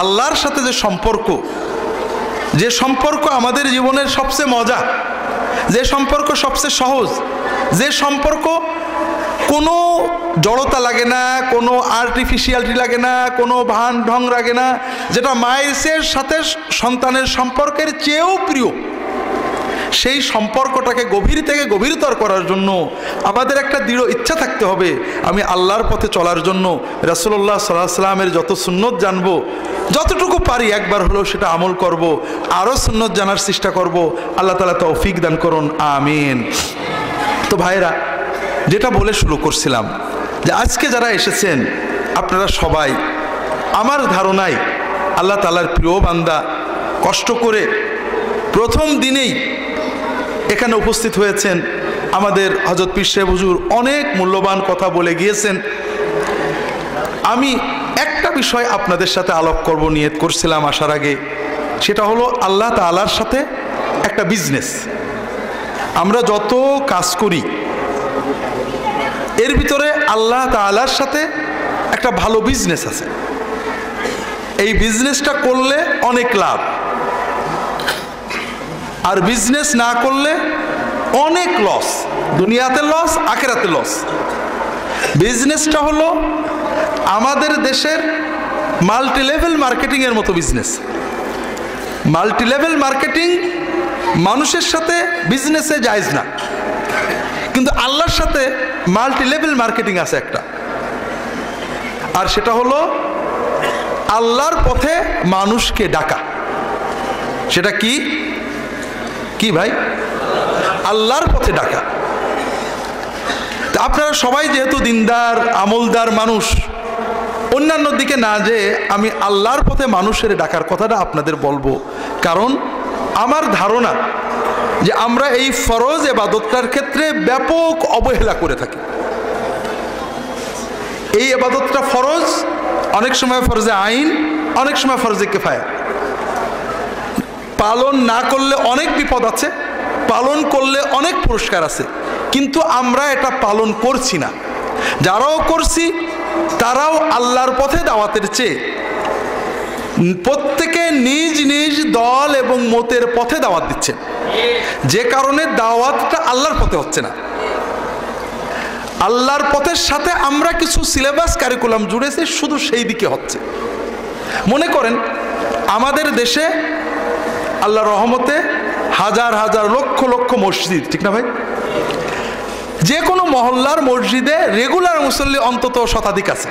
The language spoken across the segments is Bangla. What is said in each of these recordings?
আল্লাহর সাথে যে সম্পর্ক আমাদের জীবনের সবচেয়ে মজা, যে সম্পর্ক সবচেয়ে সহজ, যে সম্পর্ক কোনো জড়তা লাগে না, কোনো আর্টিফিশিয়ালিটি লাগে না, কোনো ভান ঢং লাগে না, যেটা মায়ের সাথে সন্তানের সম্পর্কের চেয়েও প্রিয়, সেই সম্পর্কটাকে গভীর থেকে গভীরতর করার জন্য আমাদের একটা দৃঢ় ইচ্ছা থাকতে হবে। আমি আল্লাহর পথে চলার জন্য রাসূলুল্লাহ সাল্লাল্লাহু আলাইহি ওয়াসাল্লামের যত সুন্নত জানবো, যতটুকু পারি একবার হলেও সেটা আমল করব, আরও সুন্নত জানার চেষ্টা করব। আল্লাহ তাআলা তৌফিক দান করুন, আমিন। তো ভাইরা, যেটা বলে শুরু করছিলাম যে আজকে যারা এসেছেন আপনারা সবাই আমার ধারণায় আল্লাহ তাআলার প্রিয় বান্দা, কষ্ট করে প্রথম দিনেই এখানে উপস্থিত হয়েছেন। আমাদের হযরত পীর সাহেব হুজুর অনেক মূল্যবান কথা বলে গিয়েছেন। আমি একটা বিষয় আপনাদের সাথে আলাপ করব নিয়ত করছিলাম আসার আগে, সেটা হলো আল্লাহ তাআলার সাথে একটা বিজনেস। আমরা যত কাজ করি এর ভিতরে আল্লাহ তাআলার সাথে একটা ভালো বিজনেস আছে। এই বিজনেসটা করলে অনেক লাভ, আর বিজনেস না করলে অনেক লস, দুনিয়াতে লস, আখিরাতে লস। বিজনেসটা হলো আমাদের দেশের মাল্টি লেভেল মার্কেটিং এর মতো বিজনেস। মাল্টি লেভেল মার্কেটিং মানুষের সাথে বিজনেসে জায়েজ না, কিন্তু আল্লাহর সাথে মাল্টি লেভেল মার্কেটিং আছে একটা, আর সেটা হলো আল্লাহর পথে মানুষকে ডাকা। সেটা কি কি ভাই? আল্লাহর পথে ডাকা। আপনারা সবাই যেহেতু দিনদার আমলদার মানুষ, অন্যান্য দিকে না যে আমি আল্লাহর পথে মানুষের ডাকার কথাটা আপনাদের বলবো, কারণ আমার ধারণা যে আমরা এই ফরজ ইবাদতটার ক্ষেত্রে ব্যাপক অবহেলা করে থাকি। এই ইবাদতটা ফরজ, অনেক সময় ফরজে আইন, অনেক সময় ফরজে কিফায়া। পালন না করলে অনেক বিপদ আছে, পালন করলে অনেক পুরস্কার আছে, কিন্তু আমরা এটা পালন করছি না। যারাও করছি তারাও আল্লাহর পথে দাওয়াতের চেয়ে প্রত্যেকে নিজ নিজ দল এবং মতের পথে দাওয়াত দিচ্ছে, যে কারণে দাওয়াতটা আল্লাহর পথে হচ্ছে না। আল্লাহর পথের সাথে আমরা কিছু সিলেবাস কারিকুলাম জুড়েছি, শুধু সেই দিকে হচ্ছে। মনে করেন আমাদের দেশে আল্লাহর রহমতে হাজার হাজার লক্ষ লক্ষ মসজিদ, ঠিক না ভাই? যে কোনো মহল্লার মসজিদে রেগুলার মুসল্লি অন্তত শতাধিক আছে।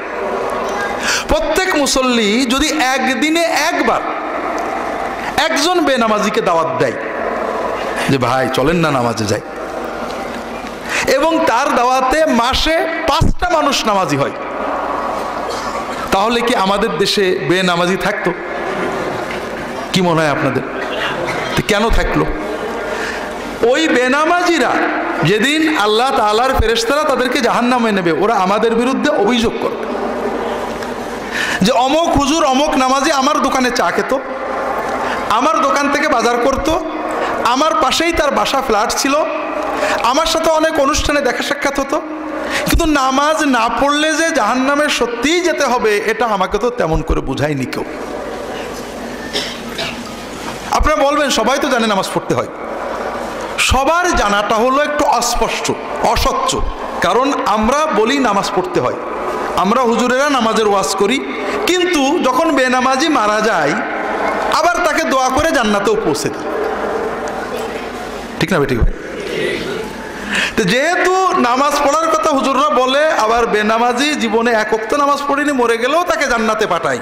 প্রত্যেক মুসল্লি যদি একদিনে একবার একজন বেনামাজিকে দাওয়াত দেয় যে ভাই চলেন না নামাজে যাই, এবং তার দাওয়াতে মাসে 5টা মানুষ নামাজি হয়, তাহলে কি আমাদের দেশে বেনামাজি থাকতো? কি মনে হয় আপনাদের? কেন থাকলো? ওই বেনামাজিরা যেদিন আল্লাহ তাআলার ফেরেশতারা তাদেরকে জাহান্নামে নেবে, ওরা আমাদের বিরুদ্ধে অভিযোগ করবে যে অমক হুজুর অমক নামাজি আমার দোকানে চা খেত, আমার দোকান থেকে বাজার করত, আমার পাশেই তার বাসা ফ্ল্যাট ছিল, আমার সাথে অনেক অনুষ্ঠানে দেখা সাক্ষাৎ হতো, কিন্তু নামাজ না পড়লে যে জাহান্নামে সত্যিই যেতে হবে এটা আমাকে তো তেমন করে বুঝায়নি কেউ। আপনারা বলবেন সবাই তো জানে নামাজ পড়তে হয়। সবার জানাটা হলো একটু অস্পষ্ট, অস্বচ্ছ, কারণ আমরা বলি নামাজ পড়তে হয়, আমরা হুজুরেরা নামাজের ওয়াজ করি, কিন্তু যখন বেনামাজি মারা যায় আবার তাকে দোয়া করে জান্নাতেও পৌঁছে দিই, ঠিক না বেঠিক ভাই? তো যেহেতু নামাজ পড়ার কথা হুজুররা বলে, আবার বেনামাজি জীবনে এক ওয়াক্ত নামাজ পড়েনি মরে গেলেও তাকে জান্নাতে পাঠায়,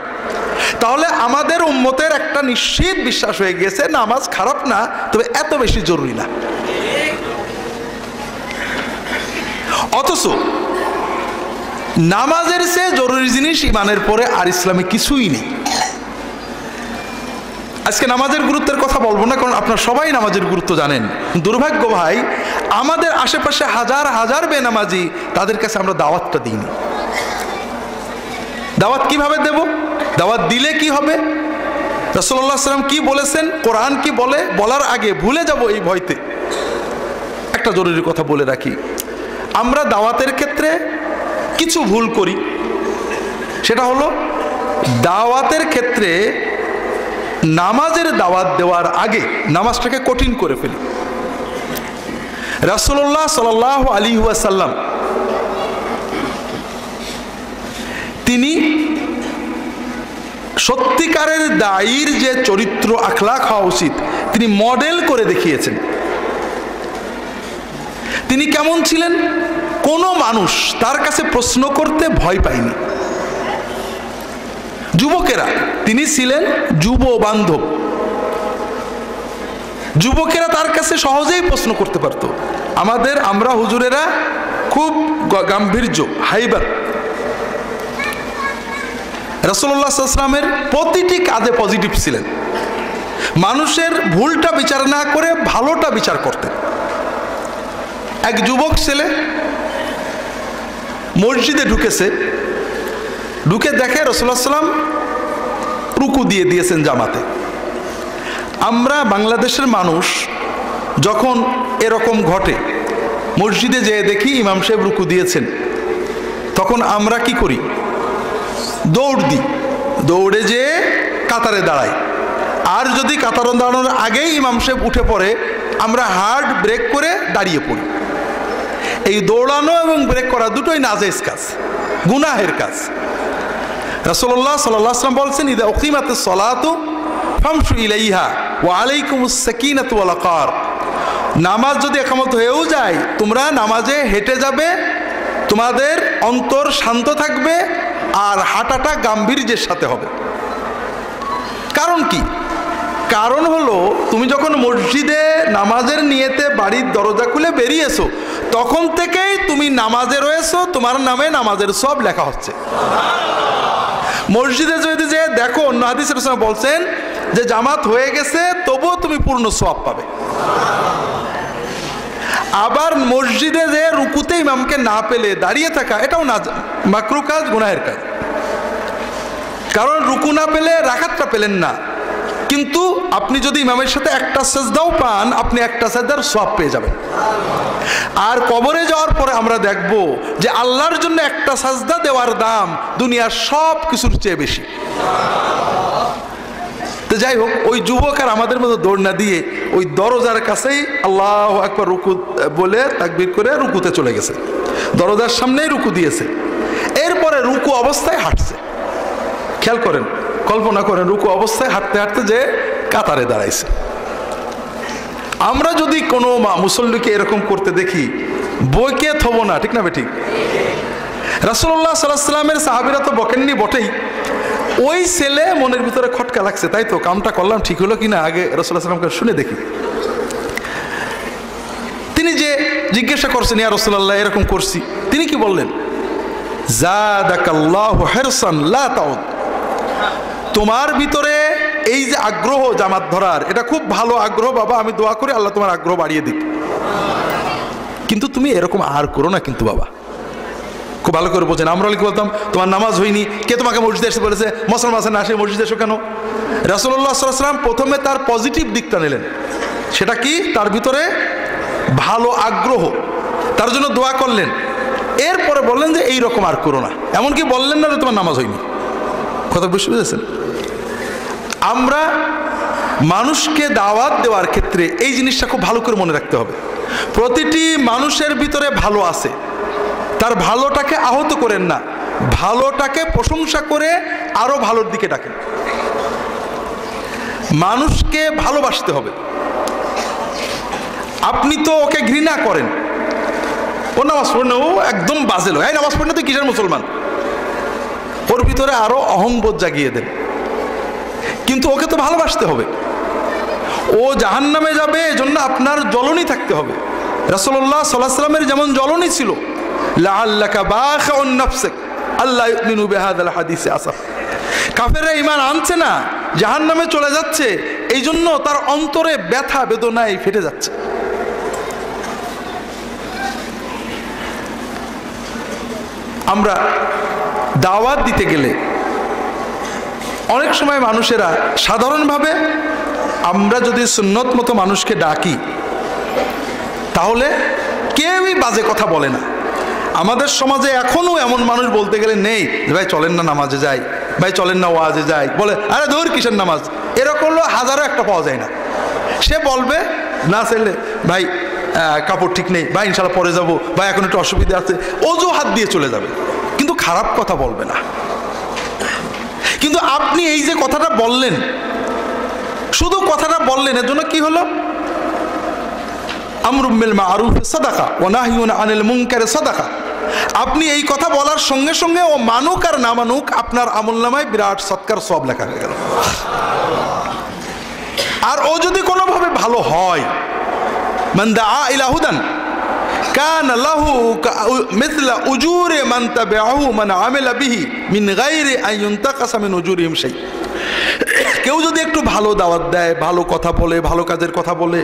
তাহলে আমাদের উম্মতের একটা নিশ্চিত বিশ্বাস হয়ে গেছে নামাজ খারাপ না, তবে এত বেশি জরুরি না। অথচ নামাজের চেয়ে জরুরি জিনিস ইমানের পরে আর ইসলামে কিছুই নেই। আজকে নামাজের গুরুত্বের কথা বলবো না, কারণ আপনারা সবাই নামাজের গুরুত্ব জানেন। দুর্ভাগ্য ভাই, আমাদের আশেপাশে হাজার হাজার বেনামাজি, তাদের কাছে আমরা দাওয়াতটা দিইনি। দাওয়াত কিভাবে দেব? দাওয়াত দিলে কি হবে? রাসূলুল্লাহ সাল্লাল্লাহু আলাইহি ওয়াসাল্লাম কি বলেছেন, কোরআন কি বলে, বলার আগে ভুলে যাব এই ভয়তে একটা জরুরি কথা বলে রাখি। আমরা দাওয়াতের ক্ষেত্রে কিছু ভুল করি, সেটা হলো দাওয়াতের ক্ষেত্রে নামাজের দাওয়াত দেওয়ার আগে নামাজটাকে কঠিন করে ফেলি। রাসূলুল্লাহ সাল্লাল্লাহু আলাইহি ওয়াসাল্লাম তিনি সত্যিকারের দায়ীর যে চরিত্র আখলাক হওয়া উচিত তিনি মডেল করে দেখিয়েছেন। তিনি কেমন ছিলেন? কোনো মানুষ তার কাছে প্রশ্ন করতে ভয় পায়নি। যুবকেরা, তিনি ছিলেন যুব বান্ধব, যুবকেরা তার কাছে সহজেই প্রশ্ন করতে পারত। আমরা হুজুরেরা খুব গাম্ভীর্য, হাইবার। রাসূলুল্লাহ সাল্লাল্লাহু আলাইহি ওয়াসাল্লামের প্রতিটি কাজে পজিটিভ ছিলেন। মানুষের ভুলটা বিচার না করে ভালোটা বিচার করতেন। এক যুবক ছেলে মসজিদে ঢুকেছে, ঢুকে দেখে রাসূলুল্লাহ সাল্লাল্লাহু আলাইহি ওয়াসাল্লাম রুকু দিয়ে দিয়েছেন জামাতে। আমরা বাংলাদেশের মানুষ যখন এরকম ঘটে, মসজিদে যেয়ে দেখি ইমাম সাহেব রুকু দিয়েছেন, তখন আমরা কি করি? দৌড় দিই, দৌড়ে যেয়ে কাতারে দাঁড়াই। আর যদি কাতারে দাঁড়ানোর আগেই ইমাম সাহেব উঠে পড়ে, আমরা হার্ড ব্রেক করে দাঁড়িয়ে পড়ি। এই দৌড়ানো এবং ব্রেক করা দুটোই নাজেজ কাজ, গুনাহের কাজ। রাসূলুল্লাহ সাল্লাল্লাহু আলাইহি ওয়াসাল্লাম বলছেন, ইদা উকিমাতিস সালাতু ফামশু ইলাইহা ওয়া আলাইকুমুস সাকিনাতু ওয়াল ওয়াকার। নামাজ যদি একামত হয়েও যায়, তোমরা নামাজে হেঁটে যাবে, তোমাদের অন্তর শান্ত থাকবে আর হাঁটাটা গাম্ভীর্যের সাথে হবে। কারণ কি? কারণ হলো তুমি যখন মসজিদে নামাজের নিয়তে বাড়ির দরজা খুলে বেরিয়েছো, তখন থেকেই তুমি নামাজে রয়েছো, তোমার নামে নামাজের সব লেখা হচ্ছে। মসজিদে যদি যে দেখো, অন্য হাদিসের রাসূল বলছেন যে জামাত হয়ে গেছে, তবুও তুমি পূর্ণ সওয়াব পাবে। আবার মসজিদে যে রুকুতে ইমামকে না পেলে দাঁড়িয়ে থাকা, এটাও না, মাকরুহ কাজ, গুনাহের কাজ। কারণ রুকু না পেলে রাকাতটা পেলেন না, কিন্তু আপনি যদি ইমামের সাথে একটা সেজদাও পান, আপনি একটা সেজদার সওয়াব পেয়ে যাবেন। আর কবরে যাওয়ার পরে আমরা দেখব যে আল্লাহর জন্য একটা সাজদা দেওয়ার দাম দুনিয়ার সব কিছুর চেয়ে বেশি। তো যাই হোক, ওই যুবক আর আমাদের মতো দৌড় না দিয়ে ওই দরজার কাছেই আল্লাহু আকবার রুকু বলে তাকবীর করে রুকুতে চলে গেছে, দরজার সামনেই রুকু দিয়েছে। এরপরে রুকু অবস্থায় হাঁটছে। খেয়াল করেন, কল্পনা করেন, রুকু অবস্থায় হাঁটতে হাঁটতে যে কাতারে দাঁড়াইছে। আমরা যদি কোনো মুসল্লিকে এরকম করতে দেখি, বইকে থব না, ঠিক না বেঠিক? রাসূলুল্লাহ সাল্লাল্লাহু আলাইহি ওয়াসাল্লামের সাহাবীরা তো বকেননি বটেই, ওই ছেলে মনের ভিতরে খটকা লাগছে, তাই তো কামটা করলাম ঠিক হলো কিনা, আগে রাসূলুল্লাহ সাল্লাল্লাহু আলাইহি ওয়াসাল্লামকে শুনে দেখি। তিনি যে জিজ্ঞাসা করছেন, ইয়া রাসূলুল্লাহ এরকম করছি, তিনি কি বললেন? জাদাকাল্লাহু হিরসান লা তাউদ। তোমার ভিতরে এই যে আগ্রহ জামাত ধরার, এটা খুব ভালো আগ্রহ বাবা, আমি দোয়া করি আল্লাহ তোমার আগ্রহ বাড়িয়ে দিক, কিন্তু তুমি এরকম আর করো না কিন্তু বাবা। খুব ভালো করে বোঝেন। আমরা কি বলতাম, তোমার নামাজ হয়নি, কে তোমাকে মসজিদে এসে বলেছে মুসলমান না আসে মসজিদে এসো কেন? রাসূলুল্লাহ সাল্লাল্লাহু আলাইহি ওয়াসাল্লাম প্রথমে তার পজিটিভ দিকটা নিলেন। সেটা কি? তার ভিতরে ভালো আগ্রহ, তার জন্য দোয়া করলেন। এরপরে বললেন যে এই রকম আর করো না, এমনকি বললেন না যে তোমার নামাজ হয়নি। কথা বুঝতে পেরেছেন? আমরা মানুষকে দাওয়াত দেওয়ার ক্ষেত্রে এই জিনিসটা খুব ভালো করে মনে রাখতে হবে। প্রতিটি মানুষের ভিতরে ভালো আছে, তার ভালোটাকে আহত করেন না, ভালোটাকে প্রশংসা করে আরো ভালোর দিকে ডাকেন। মানুষকে ভালোবাসতে হবে। আপনি তো ওকে ঘৃণা করেন, ও নামাজ পড়ে না, ও একদম বাজে লোক, এই নামাজ পড়ে না তুই কিসের মুসলমান, ওর ভিতরে আরো অহংবোধ জাগিয়ে দেন। কিন্তু ওকে তো ভালোবাসতে হবে। ও জাহান্নামে যাবে, এজন্য আপনার জ্বলনি থাকতে হবে। রাসূলুল্লাহ সাল্লাল্লাহু আলাইহি ওয়াসাল্লামের যেমন জ্বলনি ছিল, লাআল্লাকা বাখিউন নাফসাক আল্লা ইউমিনু বিহাযাল হাদিসে আসাফ। কাফেররা ঈমান আনছে না, জাহান্নামে চলে যাচ্ছে, এই জন্য তার অন্তরে ব্যথা বেদনায় ফেটে যাচ্ছে। আমরা দাওয়াত দিতে গেলে অনেক সময় মানুষেরা সাধারণভাবে, আমরা যদি সুন্নত মতো মানুষকে ডাকি, তাহলে কেউই বাজে কথা বলে না। আমাদের সমাজে এখনো এমন মানুষ বলতে গেলে নেই যে ভাই চলেন না নামাজে যাই, ভাই চলেন না ওয়াজে যাই, বলে আরে ধর কিসের নামাজ, এরকম হাজারো একটা পাওয়া যায় না। সে বলবে না ছেলে ভাই কাপড় ঠিক নেই, ভাই ইনশাল্লাহ পরে যাবো, ভাই এখন একটু অসুবিধা আছে, অজুহাত দিয়ে চলে যাবে, কিন্তু খারাপ কথা বলবে না। কিন্তু আপনি এই যে কথাটা বললেন, শুধু কথাটা বললেন, এর জন্য কি হলো? আমরুম বিল মারুফ সাদাকা ওয়া নাহয়ুন আনিল মুনকার সাদাকা। আপনি এই কথা বলার সঙ্গে সঙ্গে ও মানুক আর না মানুক আপনার আমলনামায় বিরাট সৎকার সওয়াব লেখা হয়ে গেল। আর ও যদি কোনোভাবে ভালো হয়, মান দাআ ইলা হুদান কানা লাহু মিছলা উজুরি মান তাবিআহু মান আমিলা বিহি মিন গায়রি আন ইউনতাকাসা মিন উজুরিহিম শাই। কেউ যদি একটু ভালো দাওয়াত দেয়, ভালো কথা বলে, ভালো কাজের কথা বলে,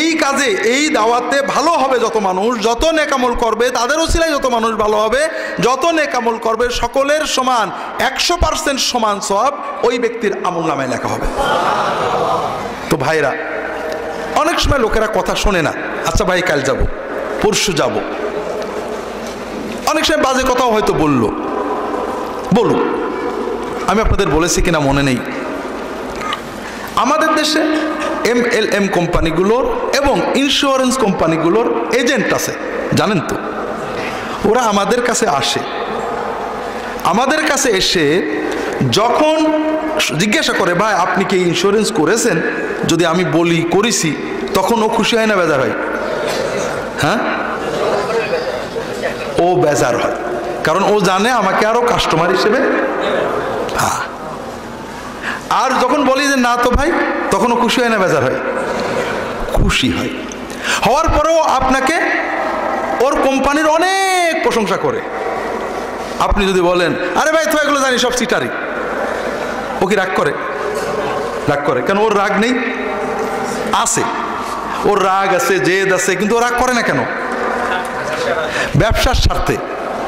এই কাজে এই দাওয়াতে ভালো হবে যত মানুষ, যত নেকামল করবে তাদের ওসিলায় যত মানুষ ভালো হবে, যত নেকামল করবে সকলের সমান 100% সমান সওয়াব ওই ব্যক্তির আমলনামায় লেখা হবে। তো ভাইরা, অনেক সময় লোকেরা কথা শোনে না, আচ্ছা ভাই কাল যাব, পরশু যাব, অনেক সময় বাজে কথাও হয়তো বলুক। আমি আপনাদের বলেছি কিনা মনে নেই, আমাদের দেশে MLM কোম্পানিগুলোর এবং ইন্স্যুরেন্স কোম্পানিগুলোর এজেন্ট আছে, জানেন তো? ওরা আমাদের কাছে আসে, আমাদের কাছে এসে যখন জিজ্ঞাসা করে ভাই আপনি কি ইন্স্যুরেন্স করেছেন, যদি আমি বলি করেছি, তখন ও খুশি হয় না বেজার হয়? হ্যাঁ, ও বেজার হয়, কারণ ও জানে আমাকে আরো কাস্টমার হিসেবে। হ্যাঁ, আর যখন বলি যে না তো ভাই, তখন ও খুশি হয় না বেজার হয়? খুশি হয়। হওয়ার পরেও আপনাকে ওর কোম্পানির অনেক প্রশংসা করে। আপনি যদি বলেন আরে ভাই তো এগুলো জানি সব চিটারি, ও কি রাগ করে? রাগ করে কেন? ওর রাগ নেই? আছে, ওর রাগ আছে, জেদ আছে, কিন্তু ও রাগ করে না কেন? ব্যবসার স্বার্থে,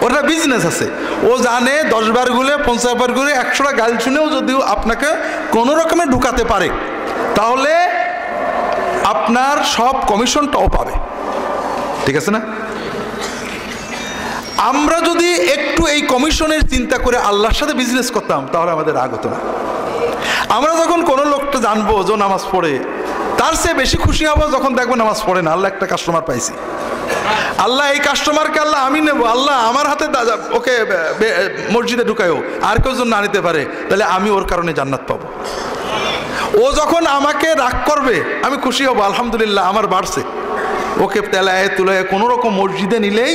ওর একটা বিজনেস আছে। ও জানে 10 বার ঘুরে 50 বার ঘুরে 100টা গাল শুনেও যদিও আপনাকে কোনো রকমে ঢুকাতে পারে, তাহলে আপনার সব কমিশনটাও পাবে। ঠিক আছে না? আমরা যদি একটু এই কমিশনের চিন্তা করে আল্লাহর সাথে বিজনেস করতাম, তাহলে আমাদের রাগ হতো না। আমরা যখন কোনো লোকটা জানবো যে নামাজ পড়ে, তার চেয়ে বেশি খুশি হবো যখন দেখবো নামাজ পড়ে না, আল্লাহ একটা কাস্টমার পাইছি, আল্লাহ এই কাস্টমারকে আল্লাহ আমি নেবো, আল্লাহ আমার হাতে ওকে মসজিদে ঢুকায়ও, আর কেউ যেন না নিতে পারে, তাহলে আমি ওর কারণে জান্নাত পাবো। ও যখন আমাকে রাগ করবে আমি খুশি হব, আলহামদুলিল্লাহ আমার বাড়ছে, ওকে তেলায় তুলায় কোনো রকম মসজিদে নিলেই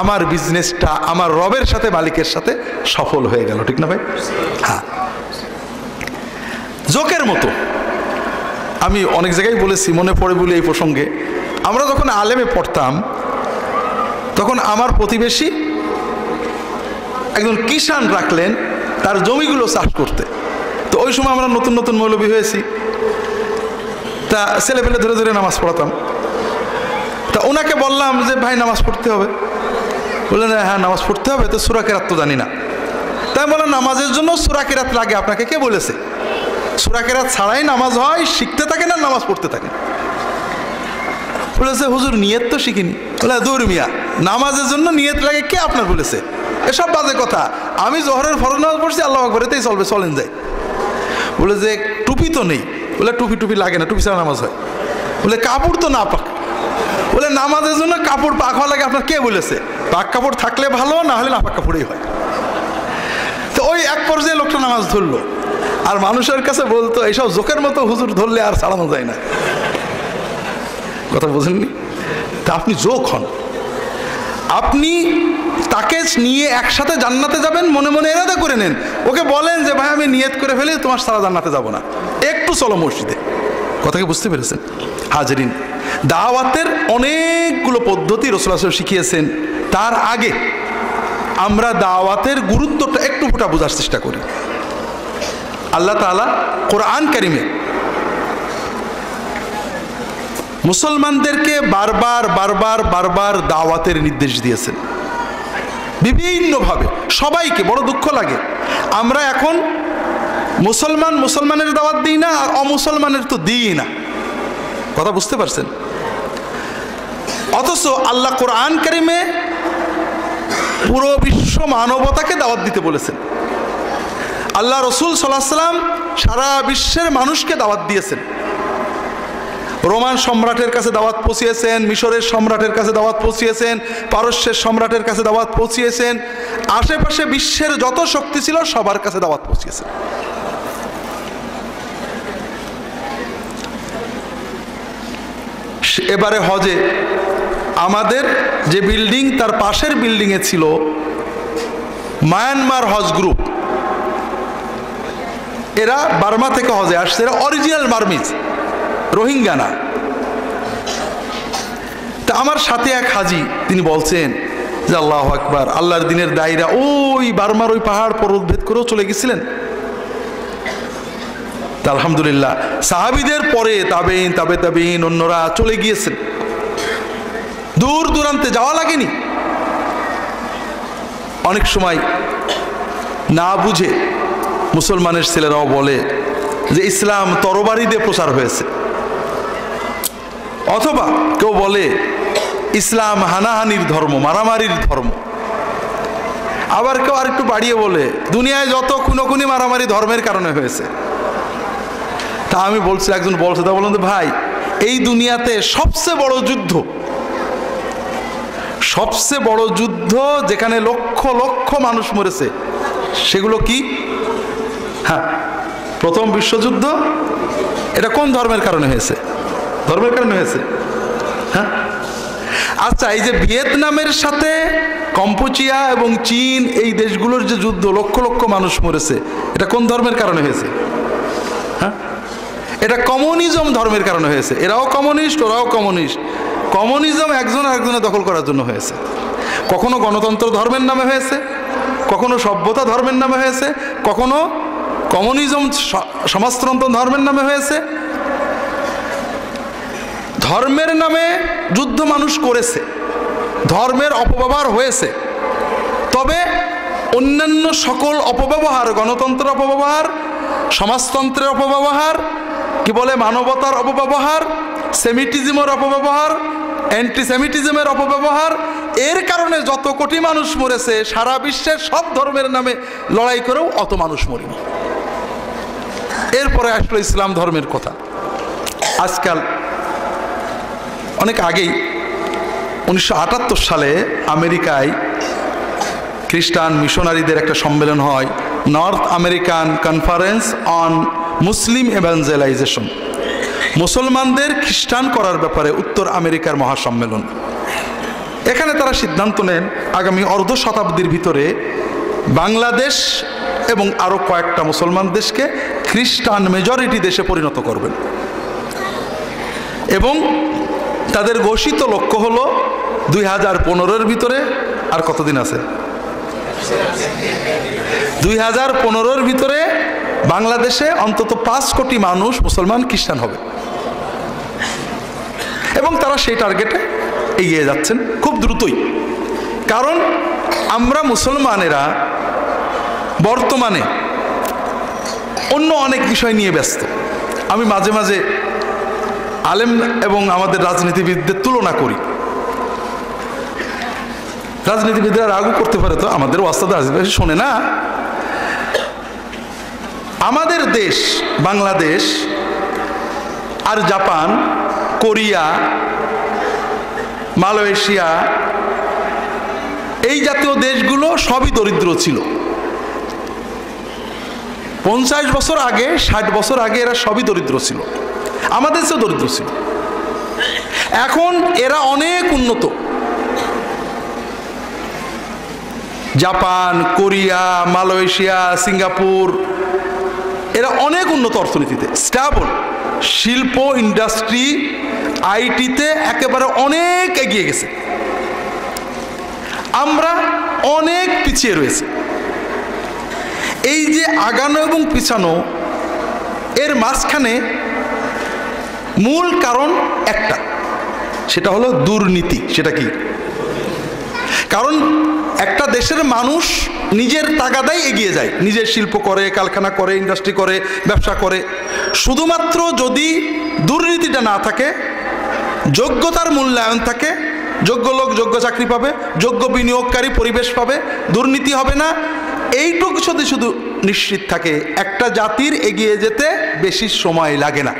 আমার বিজনেসটা আমার রবের সাথে, মালিকের সাথে সফল হয়ে গেল। ঠিক না ভাই? হ্যাঁ, জোকের মতো আমি অনেক জায়গায় বলেছি, মনে পড়ে বলে এই প্রসঙ্গে, আমরা যখন আলেমে পড়তাম তখন আমার প্রতিবেশী একজন কিষান রাখলেন তার জমিগুলো চাষ করতে। তো ওই সময় আমরা নতুন নতুন মৌলবী হয়েছি, তা ছেলেপেলে ধরে ধরে নামাজ পড়াতাম। তা ওনাকে বললাম যে ভাই নামাজ পড়তে হবে, বললেন হ্যাঁ নামাজ পড়তে হবে, তো সূরা কেরাত তো জানি না। তাই বললাম নামাজের জন্য সূরা কেরাত লাগে, আপনাকে কে বলেছে? সূরা কেরাত ছাড়াই নামাজ হয়, শিখতে থাকেন আর নামাজ পড়তে থাকেন। বলেছে হুজুর নিয়ত তো শিখিনি। বলে দৌড় মিয়া, নামাজের জন্য নিয়ত লাগে কে আপনার বলেছে? এসব বাজে কথা, আমি জোহরের ফরজ নামাজ পড়ছি, আল্লাহু আকবার, এতেই চলবে, চলেন যায়। বলে যে টুপি তো নেই। বলে টুপি লাগে না, টুপি ছাড়া নামাজ হয়। বলে কাপড় তো না পাক। বলে নামাজের জন্য কাপড় পাক হওয়া লাগে আপনার কে বলেছে? পাক কাপড় থাকলে ভালো, না হলে না পাক কাপড়েই হয়। তো ওই এক পর্যায়ে লোকটা নামাজ ধরলো, আর মানুষের কাছে বলতো এইসব জোকের মতো হুজুর ধরলে আর চালানো যায় না। কথা বোঝেননি? তা আপনি জোক হন, আপনি তাকে নিয়ে একসাথে জান্নাতে যাবেন, মনে মনে এরাদা করে নেন। ওকে বলেন যে ভাই আমি নিয়ত করে ফেলি তোমার সারা জান্নাতে যাব না, একটু চলো মসজিদে। কথা কি বুঝতে পেরেছেন? হাজরিন, দাওয়াতের অনেকগুলো পদ্ধতি রাসূলুল্লাহ সাল্লাল্লাহু আলাইহি ওয়াসাল্লাম শিখিয়েছেন। তার আগে আমরা দাওয়াতের গুরুত্বটা একটু ফুটা বোঝার চেষ্টা করি। আল্লাহ তাআলা কোরআন কারিমে মুসলমানদেরকে বারবার বারবার বারবার দাওয়াতের নির্দেশ দিয়েছেন বিভিন্নভাবে। সবাইকে, বড় দুঃখ লাগে আমরা এখন মুসলমানের দাওয়াত দিই না, আর অমুসলমানের তো দিই না। কথা বুঝতে পারছেন? অথচ আল্লাহ কোরআন কারিমে পুরো বিশ্ব মানবতাকে দাওয়াত দিতে বলেছেন। আল্লাহ রসুল সাল্লাল্লাহু আলাইহি সাল্লাম সারা বিশ্বের মানুষকে দাওয়াত দিয়েছেন। রোমান সম্রাটের কাছে দাওয়াত পৌঁছিয়েছেন, মিশরের সম্রাটের কাছে দাওয়াত পৌঁছিয়েছেন, পারস্যের সম্রাটের কাছে দাওয়াত পৌঁছিয়েছেন, আশেপাশে বিশ্বের যত শক্তি ছিল সবার কাছে দাওয়াত পৌঁছিয়েছেন। এবারে হজে আমাদের যে বিল্ডিং, তার পাশের বিল্ডিংয়ে ছিল মায়ানমার হজ গ্রুপ। এরা বার্মা থেকে হজে আসছে, এরা অরিজিনাল বার্মিজ, রোহিঙ্গা না। তা আমার সাথে এক হাজি, তিনি বলছেন যে আল্লাহু আকবার, আল্লাহর দিনের দায়রা ওই বার্মার ওই পাহাড় পর্বত ভেদ করেও চলে গেছিলেন। তা আলহামদুলিল্লাহ, সাহাবীদের পরে তাবেইন, তাবে তাবেইন, অন্যরা চলে গিয়েছেন, দূর দূরান্তে যাওয়া লাগেনি। অনেক সময় না বুঝে মুসলমানের ছেলেরাও বলে যে ইসলাম তরবারি দিয়ে প্রচার হয়েছে, অথবা কেউ বলে ইসলাম হানাহানির ধর্ম, মারামারির ধর্ম। আবার কেউ আর একটু বাড়িয়ে বলে দুনিয়ায় যত খুনোখুনি মারামারি ধর্মের কারণে হয়েছে। তা আমি বলছি, একজন বলছে, তা বলুন ভাই, এই দুনিয়াতে সবচেয়ে বড় যুদ্ধ, সবচেয়ে বড় যুদ্ধ যেখানে লক্ষ লক্ষ মানুষ মরেছে, সেগুলো কি? হ্যাঁ, প্রথম বিশ্বযুদ্ধ। এটা কোন ধর্মের কারণে হয়েছে? ধর্মের কারণে হয়েছে। হ্যাঁ, আচ্ছা, এই যে ভিয়েতনামের সাথে কম্বোডিয়া এবং চীন, এই দেশগুলোর যে যুদ্ধ, লক্ষ লক্ষ মানুষ মরেছে, এটা কোন ধর্মের কারণে হয়েছে? হ্যাঁ, এটা কমিউনিজম ধর্মের কারণে হয়েছে। এরাও কমিউনিস্ট, ওরাও কমিউনিস্ট। কমিউনিজম একজন আরেকজনের দখল করার জন্য হয়েছে। কখনো গণতন্ত্র ধর্মের নামে হয়েছে, কখনো সভ্যতা ধর্মের নামে হয়েছে, কখনো কমিউনিজম সমাজতন্ত্র ধর্মের নামে হয়েছে। ধর্মের নামে যুদ্ধ মানুষ করেছে, ধর্মের অপব্যবহার হয়েছে। তবে অন্যান্য সকল অপব্যবহার, গণতন্ত্রের অপব্যবহার, সমাজতন্ত্রের অপব্যবহার, কি বলে মানবতার অপব্যবহার, সেমিটিজমের অপব্যবহার, অ্যান্টিসেমিটিজমের অপব্যবহার, এর কারণে যত কোটি মানুষ মরেছে, সারা বিশ্বের সব ধর্মের নামে লড়াই করেও অত মানুষ মরেনি। এরপরে আসলো ইসলাম ধর্মের কথা। আজকাল অনেক আগেই 1978 সালে আমেরিকায় খ্রিস্টান মিশনারিদের একটা সম্মেলন হয়, north American conference on Muslim evangelization, মুসলমানদের খ্রিস্টান করার ব্যাপারে উত্তর আমেরিকার মহাসম্মেলন। এখানে তারা সিদ্ধান্ত নেন আগামী অর্ধ শতাব্দীর ভিতরে বাংলাদেশ এবং আরও কয়েকটা মুসলমান দেশকে খ্রিস্টান মেজরিটি দেশে পরিণত করবেন, এবং তাদের ঘোষিত লক্ষ্য হলো 2015-এর ভিতরে, আর কতদিন আছে, 2015-এর ভিতরে বাংলাদেশে অন্তত 5 কোটি মানুষ মুসলমান খ্রিস্টান হবে। এবং তারা সেই টার্গেটে এগিয়ে যাচ্ছেন খুব দ্রুতই। কারণ আমরা মুসলমানেরা বর্তমানে অন্য অনেক বিষয় নিয়ে ব্যস্ত। আমি মাঝে মাঝে আলেম এবং আমাদের রাজনীতিবিদদের তুলনা করি। রাজনীতিবিদরা রাগও করতে পারে, তো আমাদের ওয়াস্তাদ রাজনীতি শোনে না। আমাদের দেশ বাংলাদেশ আর জাপান, কোরিয়া, মালয়েশিয়া, এই জাতীয় দেশগুলো সবই দরিদ্র ছিল। 50 বছর আগে, 60 বছর আগে এরা সবই দরিদ্র ছিল, আমাদের চেয়েও দরিদ্র ছিল। এখন এরা অনেক উন্নত। জাপান, কোরিয়া, মালয়েশিয়া, সিঙ্গাপুর, এরা অনেক উন্নত অর্থনীতিতে, স্টেবল, শিল্প, ইন্ডাস্ট্রি, আইটিতে একেবারে অনেক এগিয়ে গেছে। আমরা অনেক পিছিয়ে রয়েছি। এই যে আগানো এবং পিছানো, এর মাঝখানে মূল কারণ একটা, সেটা হলো দুর্নীতি। সেটা কি? কারণ একটা দেশের মানুষ নিজের তাগাদাই এগিয়ে যায়, নিজের শিল্প করে, কারখানা করে, ইন্ডাস্ট্রি করে, ব্যবসা করে। শুধুমাত্র যদি দুর্নীতিটা না থাকে, যোগ্যতার মূল্যায়ন থাকে, যোগ্য লোক যোগ্য চাকরি পাবে, যোগ্য বিনিয়োগকারী পরিবেশ পাবে, দুর্নীতি হবে না, এইটুকু যদি শুধু নিশ্চিত থাকে একটা জাতির এগিয়ে যেতে বেশি সময় লাগে না।